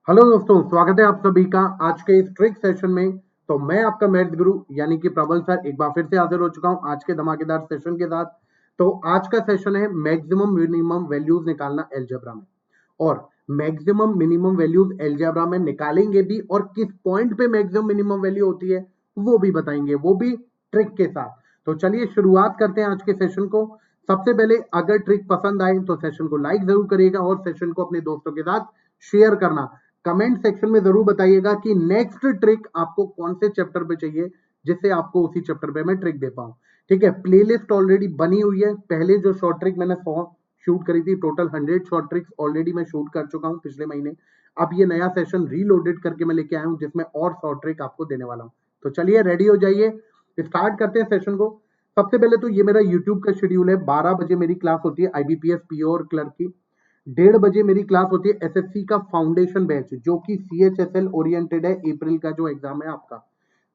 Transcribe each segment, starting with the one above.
Hello दोस्तों, स्वागत है आप सभी का आज के इस ट्रिक सेशन में। तो मैं आपका मैथ्स गुरु यानी कि प्रबल सर एक बार फिर से हाजिर हो चुका हूं आज के धमाकेदार सेशन के साथ। तो आज का सेशन है मैक्सिमम मिनिमम वैल्यूज निकालना अलजेब्रा में, और मैक्सिमम मिनिमम वैल्यूज अलजेब्रा में निकालेंगे भी, और किस पॉइंट पे मैक्सिमम मिनिमम वैल्यू होती है वो भी बताएंगे, वो भी ट्रिक के साथ। तो चलिए शुरुआत करते हैं आज के सेशन को। सबसे पहले अगर ट्रिक पसंद आए तो सेशन को लाइक जरूर करिएगा और सेशन को अपने दोस्तों के साथ शेयर करना। कमेंट सेक्शन में जरूर बताइएगा कि नेक्स्ट ट्रिक आपको कौन से चैप्टर पे चाहिए, जिससे आपको उसी चैप्टर पे मैं ट्रिक दे पाऊं। ठीक है, प्लेलिस्ट ऑलरेडी बनी हुई है। पहले जो शॉर्ट ट्रिक मैंने 100 शूट करी थी, टोटल 100 शॉर्ट ट्रिक्स ऑलरेडी मैं शूट कर चुका हूं पिछले महीने। अब ये नया सेशन रीलोडेड करके मैं लेके आया हूं, जिसमें और शॉर्ट ट्रिक आपको देने वाला हूं। तो चलिए रेडी हो जाइए, स्टार्ट करते हैं सेशन को। सबसे पहले तो ये मेरा यूट्यूब का शेड्यूल है। 12 बजे मेरी क्लास होती है IBPS पीओ और क्लर्क की। 1:30 बजे मेरी क्लास होती है SSC का फाउंडेशन बैच, जो कि CHSL ओरिएंटेड है। अप्रैल का जो एग्जाम है आपका,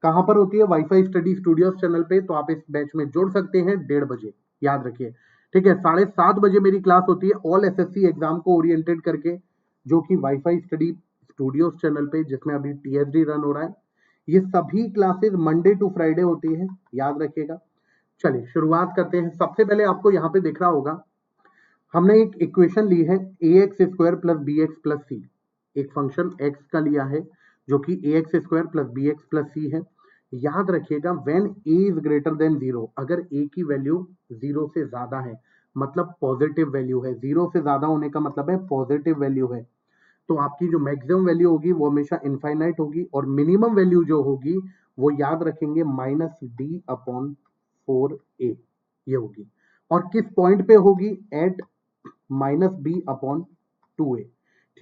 कहां पर होती है? वाईफाई स्टडी स्टूडियोज चैनल पे। तो आप इस बैच में जुड़ सकते हैं 1:30 बजे, याद रखिए। ठीक है, 7:30 बजे मेरी क्लास होती है ऑल SSC एग्जाम को ओरिएंटेड करके, जो कि वाईफाई स्टडी स्टूडियोज चैनल पे, जिसमें अभी TSD रन हो रहा है। ये सभी क्लासेस मंडे टू फ्राइडे होती है, याद रखिएगा। चलिए शुरुआत करते हैं। सबसे पहले आपको यहाँ पे दिख रहा होगा, हमने एक इक्वेशन ली है ax² प्लस bx प्लस सी। एक फंक्शन x का लिया है जो कि ax² प्लस bx प्लस सी है। याद रखिएगा, when a is greater than 0, अगर a की वैल्यू 0 से ज्यादा है मतलब पॉजिटिव वैल्यू है। 0 से ज्यादा होने का मतलब है पॉजिटिव वैल्यू है। तो आपकी जो मैक्सिमम वैल्यू होगी वो हमेशा इनफाइनाइट होगी, और मिनिमम वैल्यू जो होगी वो याद रखेंगे -d/4a ये होगी। और किस पॉइंट पे होगी? Eight -b/2a।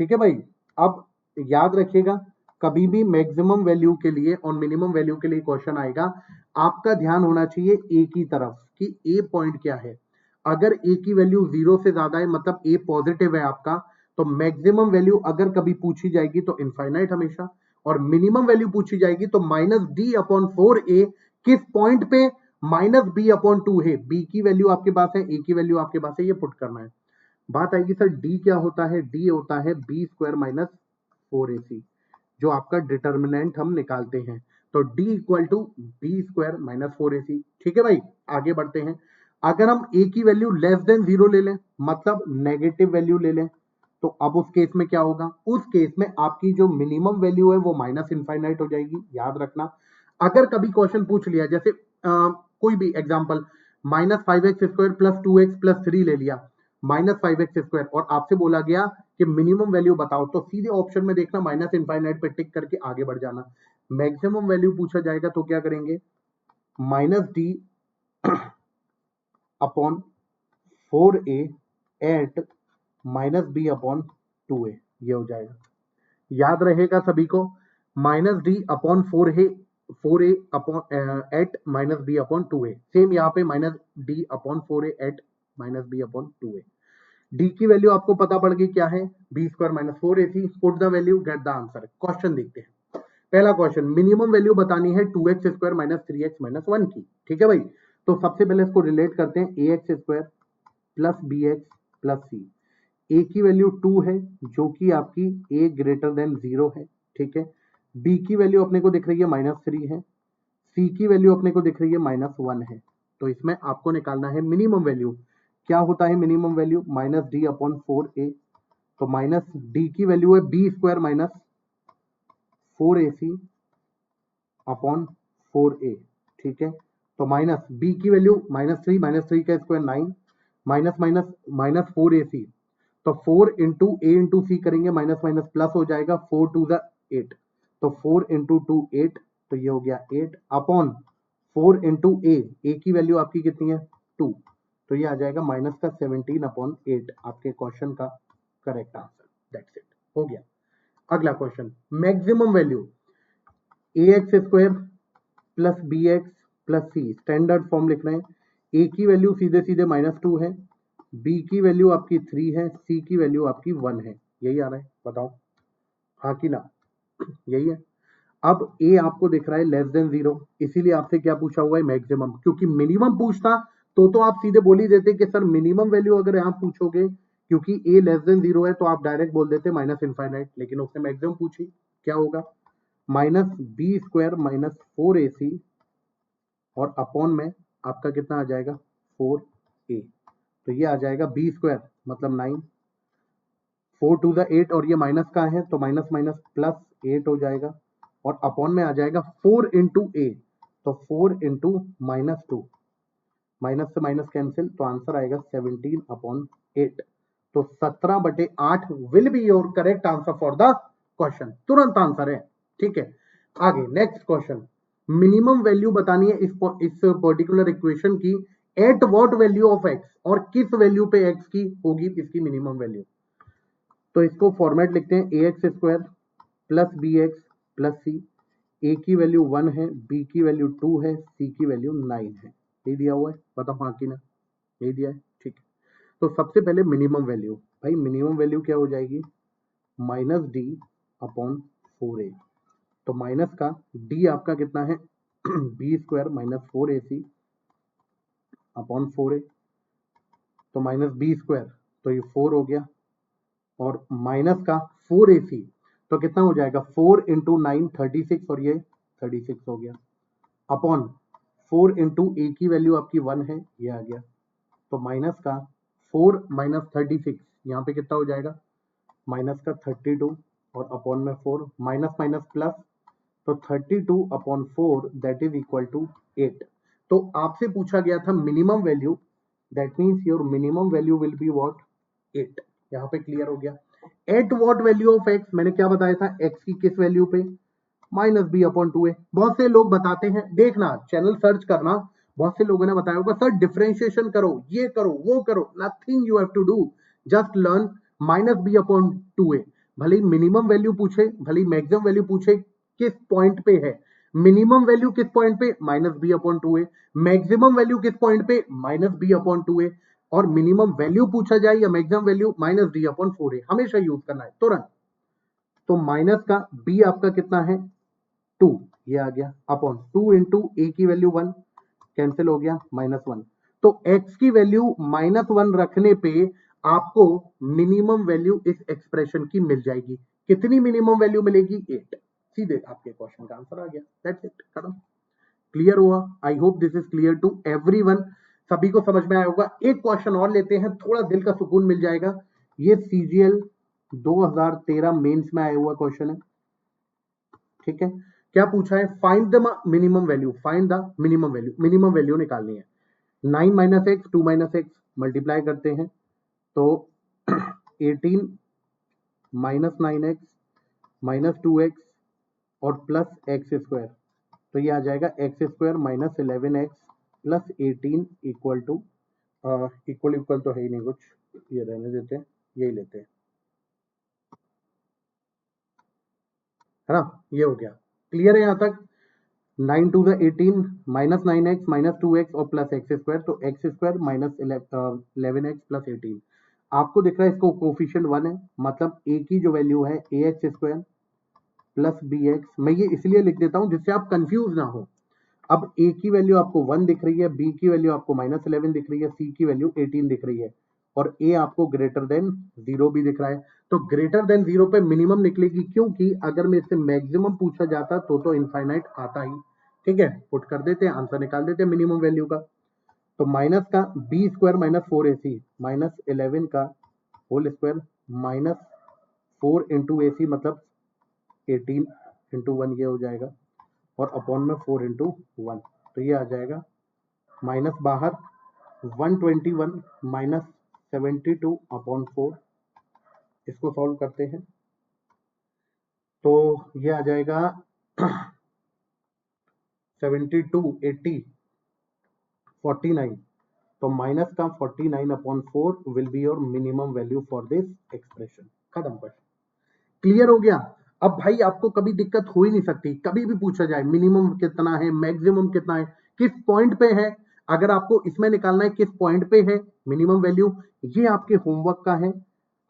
ठीक है भाई। अब याद रखिएगा, कभी भी मैक्सिमम वैल्यू के लिए और मिनिमम वैल्यू के लिए क्वेश्चन आएगा, आपका ध्यान होना चाहिए ए की तरफ कि ए पॉइंट क्या है। अगर ए की वैल्यू 0 से ज्यादा है मतलब ए पॉजिटिव है आपका, तो मैक्सिमम वैल्यू अगर कभी पूछी जाएगी तो इनफाइनाइट हमेशा, और मिनिमम वैल्यू पूछी जाएगी तो -d/4a। किस पॉइंट पे? -b/2 है। बी की वैल्यू आपके पास है, ए की वैल्यू आपके पास है, ये पुट करना है। बात आएगी सर डी क्या होता है? डी होता है b² - 4ac, जो आपका डिटर्मिनेंट हम निकालते हैं। तो d = b² - 4ac। ठीक है भाई, आगे बढ़ते हैं। अगर हम a की वैल्यू लेस देन 0 ले लें, मतलब नेगेटिव वैल्यू ले लें, तो अब उस केस में क्या होगा? उस केस में आपकी जो मिनिमम वैल्यू है वो माइनस इनफाइनाइट हो जाएगी, याद रखना। अगर कभी क्वेश्चन पूछ लिया, जैसे कोई भी example, -5x² plus 2x plus 3 ले लिया, -5x², और आपसे बोला गया कि मिनिमम वैल्यू बताओ, तो सीधे ऑप्शन में देखना माइनस इनफाइनाइट पे टिक करके आगे बढ़ जाना। मैक्सिमम वैल्यू पूछा जाएगा तो क्या करेंगे? -d/4a एट -b/2a, ये हो जाएगा। याद रहेगा सभी को, -d/4a एट -b/2a। सेम यहाँ पे -d/4a एट -b/2a। डी की वैल्यू आपको पता पड़ गई क्या है? b² - 4ac। Put the value, get the answer. Question देखते हैं। पहला क्वेश्चन, मिनिमम वैल्यू बतानी है 2x² - 3x - 1 की। ठीक है भाई, तो सबसे पहले इसको रिलेट करते हैं, ax² plus bx plus c। a की वैल्यू 2 है, जो कि आपकी a ग्रेटर देन 0 है। ठीक है, b की वैल्यू अपने को दिख रही है -3 है, c की वैल्यू अपने को दिख रही है -1 है। तो इसमें आपको निकालना है मिनिमम वैल्यू। क्या होता है मिनिमम वैल्यू? -d/4a। तो माइनस डी की वैल्यू है b² - 4ac अपॉन 4a। ठीक है, तो माइनस b की वैल्यू -3 का स्क्वायर 9, माइनस माइनस -4ac। तो 4 इंटू a इंटू सी करेंगे, माइनस माइनस प्लस हो जाएगा, 4 टू द 8। तो 4 इंटू 2 8, तो ये हो गया 8 अपॉन 4 इंटू ए की वैल्यू आपकी कितनी है? 2। तो ये आ जाएगा -17/8, आपके क्वेश्चन का करेक्ट आंसर। दैट्स इट, हो गया। अगला question, maximum value ax² plus bx plus c, standard form लिख रहे हैं। a की वैल्यू सीधे सीधे -2 है, b की वैल्यू आपकी 3 है, c की वैल्यू आपकी 1 है। यही आ रहा है, बताओ हाँ कि ना? यही है। अब a आपको दिख रहा है लेस देन 0, इसीलिए आपसे क्या पूछा हुआ है? मैक्सिमम। क्योंकि मिनिमम पूछता तो आप सीधे बोल ही देते कि सर मिनिमम वैल्यू अगर आप पूछोगे क्योंकि a लेस देन 0 है तो आप डायरेक्ट बोल देते माइनस इनफाइनाइट, लेकिन उसने मैक्सिमम पूछी, क्या होगा minus B square minus 4ac और अपॉन में आपका कितना आ जाएगा 4a, तो ये आ जाएगा बी स्क्वायर मतलब 9, 4 टू द 8 और ये माइनस का है तो माइनस माइनस प्लस 8 हो जाएगा और अपॉन में आ जाएगा 4 इंटू ए, तो 4 इंटू माइनस 2, माइनस से माइनस कैंसिल, तो आंसर आएगा 17 अपॉन 8। तो 17/8 will be your correct answer for the question, तुरंत आंसर है। ठीक है, आगे नेक्स्ट क्वेश्चन, मिनिमम वैल्यू बतानी है इस पर्टिकुलर इक्वेशन की eight what value of x, और किस वैल्यू पे एक्स की होगी इसकी मिनिमम वैल्यू। तो इसको फॉर्मेट लिखते हैं A X square plus B X plus C, A की वैल्यू 1 है, बी की वैल्यू 2 है, सी की वैल्यू 9 है, ये दिया हुआ है, बताओ हाँ कि ना, यही दिया है। ठीक है, तो सबसे पहले मिनिमम वैल्यू, भाई मिनिमम वैल्यू क्या हो जाएगी माइनस डी अपॉन 4a, तो माइनस का डी आपका कितना है B square minus 4ac upon 4a, तो माइनस बी स्क्वायर, तो ये 4 हो गया, और माइनस का 4ac, तो कितना हो जाएगा 4 इंटू 9 36, और ये 36 हो गया, अपॉन 4 इंटू ए की वैल्यू आपकी 1 है, ये आ गया, तो माइनस का 4 माइनस 36, यहाँ पे कितना हो जाएगा माइनस का 32 और अपॉन में 4, माइनस माइनस प्लस, तो 32 upon 4 that is equal to 8। तो आपसे पूछा गया था minimum value, that means your minimum value will be what 8, यहाँ पे क्लियर हो गया। At what value of x, मैंने क्या बताया था एक्स की किस वैल्यू पे माइनस बी अपॉन 2a। बहुत से लोग बताते हैं, देखना चैनल सर्च करना, बहुत से लोगों ने बताया होगा सर डिफरेंशिएशन करो, ये करो वो करो, nothing you have to do, just learn minus b upon 2a। भले ही मिनिमम वैल्यू पूछे, भले ही मैक्सिमम वैल्यू पूछे, किस पॉइंट पे है मिनिमम वैल्यू, किस पॉइंट पे minus b upon 2a, maximum value किस पॉइंट पे माइनस बी अपॉन 2a, और मिनिमम वैल्यू पूछा जाए या maximum value minus d upon 4a, हमेशा यूज करना है तुरंत। तो माइनस का b आपका कितना है 2, ये आ गया, अपॉन 2 इंटू ए की वैल्यू 1 कैंसिल हो गया माइनस 1, तो x की वैल्यू माइनस 1 रखने पे आपको मिनिमम वैल्यू इस एक्सप्रेशन की मिल जाएगी। कितनी मिनिमम वैल्यू मिलेगी 8, सीधे आपके क्वेश्चन का आंसर आ गया, दैट्स इट, खत्म। क्लियर हुआ, I hope this is clear to everyone, सभी को समझ में आया होगा। एक क्वेश्चन और लेते हैं, थोड़ा दिल का सुकून मिल जाएगा। ये सीजीएल 2013 मेंस में आया हुआ क्वेश्चन है, ठीक है। क्या पूछा है, find the minimum value, find the minimum value, minimum value निकालनी है। 9 minus x 2 minus x multiply करते हैं तो 18 माइनस 9x माइनस 2x और प्लस एक्स स्क्वायर, तो ये आ जाएगा x square minus 11x plus 18 equal to, equal equal तो है ही नहीं कुछ, ये रहने देते हैं, यही लेते हैं, है ना, ये हो गया। क्लियर है यहाँ तक, 9 to the 18 minus 9x minus 2x और प्लस एक्स स्क्वायर, तो x square minus 11x plus 18, आपको दिख रहा है इसको कोफिशिएंट 1 है, मतलब a की जो वैल्यू है A X square plus B X, मैं ये इसलिए लिख देता हूं जिससे आप कंफ्यूज ना हो। अब a की वैल्यू आपको 1 दिख रही है, b की वैल्यू आपको माइनस 11 दिख रही है, c की वैल्यू 18 दिख रही है, और a आपको ग्रेटर देन 0 भी दिख रहा है। तो ग्रेटर देन 0 पे मिनिमम निकलेगी, क्योंकि अगर मेरे से मैक्सिमम पूछा जाता तो इनफाइनाइट आता ही। ठीक है, पुट कर देते हैं, आंसर निकाल देते हैं मिनिमम वैल्यू का। तो माइनस का B square minus 4ac minus 11 का होल स्क्वायर माइनस 4 इंटू ए सी मतलब 18 इंटू 1 ये हो जाएगा, और अपॉन में 4 इंटू 1, तो ये आ जाएगा माइनस बाहर 121 माइनस 72 अपॉन 4, इसको सॉल्व करते हैं तो ये आ जाएगा 72 80 49, तो माइनस का 49 upon 4 will be your minimum value for this expression, खत्म क्वेश्चन। क्लियर हो गया। अब भाई आपको कभी दिक्कत हो ही नहीं सकती, कभी भी पूछा जाए मिनिमम कितना है मैक्सिमम कितना है किस पॉइंट पे है, अगर आपको इसमें निकालना है किस पॉइंट पे है मिनिमम वैल्यू, ये आपके होमवर्क का है।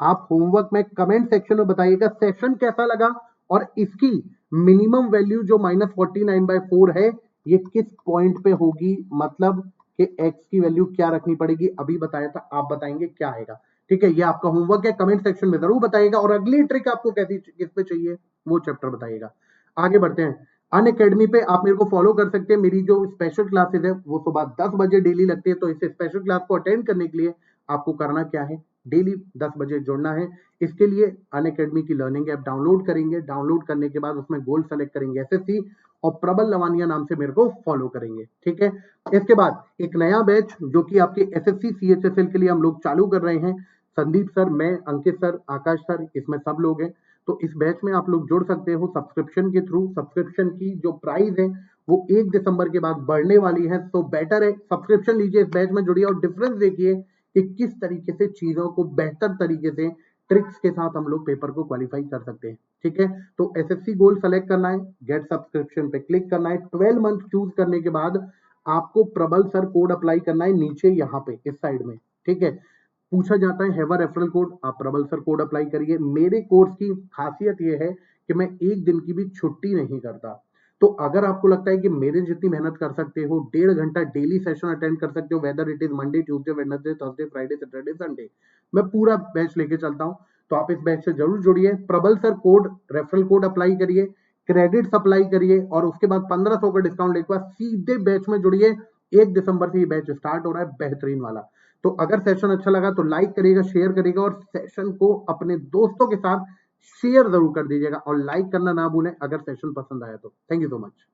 आप होमवर्क में कमेंट सेक्शन में बताइएगा सेशन कैसा लगा, और इसकी मिनिमम वैल्यू जो -49/4 है ये किस पॉइंट पे होगी, मतलब कि x की वैल्यू क्या रखनी पड़ेगी, अभी बताया था, आप बताएंगे क्या आएगा। ठीक है, ये आपका होमवर्क है, कमेंट सेक्शन में जरूर बताइएगा, और अगली ट्रिक आपको कैसी किस पे चाहिए वो चैप्टर बताइएगा। आगे बढ़ते हैं। अनअकैडमी पे आप मेरे को फॉलो कर सकते हैं। मेरी जो स्पेशल क्लासेस है वो सुबह 10 बजे डेली लगती है। तो इस स्पेशल क्लास को अटेंड करने के लिए आपको करना क्या है, डेली 10 बजे जुड़ना है। इसके लिए अनअकैडमी की लर्निंग ऐप डाउनलोड करेंगे, डाउनलोड करने के बाद उसमें गोल सेलेक्ट करेंगे एसएससी, और प्रबल लवानिया नाम से मेरे को फॉलो करेंगे, ठीक है। इसके बाद एक नया बैच जो कि आपके एसएससी सीएचएसएल के लिए हम लोग चालू कर रहे हैं, संदीप सर, मैं, अंकित सर, आकाश सर, इसमें सब लोग हैं। तो इस बैच में आप लोग जुड़ सकते हो सब्सक्रिप्शन के थ्रू। सब्सक्रिप्शन की जो प्राइस है वो 1 दिसंबर के बाद बढ़ने वाली है, तो बेटर है सब्सक्रिप्शन लीजिए, इस बैच में जुड़िए और डिफरेंस देखिए कि किस तरीके से चीजों को बेहतर तरीके से ट्रिक्स के साथ हम लोग पेपर को क्वालिफाई कर सकते हैं, ठीक है। तो एसएससी गोल सेलेक्ट करना है, गेट सब्सक्रिप्शन पे क्लिक करना है, 12 मंथ चूज करने के बाद आपको प्रबल सर कोड अप्लाई करना है नीचे यहाँ पे इस साइड में, ठीक है। पूछा जाता है हैव अ रेफरल कोड, आप प्रबल सर कोड अप्लाई करिए। मेरे कोर्स की खासियत यह है कि मैं एक दिन की भी छुट्टी नहीं करता। तो अगर आपको लगता है कि मेरे जितनी मेहनत कर सकते हो, 1.5 घंटा डेली सेशन अटेंड कर सकते हो, whether it is Monday, Tuesday, Wednesday, Thursday, Friday, Saturday, Sunday, मैं पूरा बैच लेके चलता हूं। तो आप इस बैच से जरूर जुड़िए, प्रबल sir code referral code apply करिए, क्रेडिट्स अप्लाई करिए, और उसके बाद 1500 का डिस्काउंट लेके बाद सीधे बैच में जुड़िए। 1 दिसंबर से ये बैच स्टार्ट हो रहा है, बेहतरीन वाला। तो अगर सेशन अच्छा लगा तो लाइक करिएगा, शेयर करिएगा, और सेशन को अपने दोस्तों के साथ शेयर जरूर कर दीजिएगा, और लाइक करना ना भूलें अगर सेशन पसंद आया तो। Thank you so much.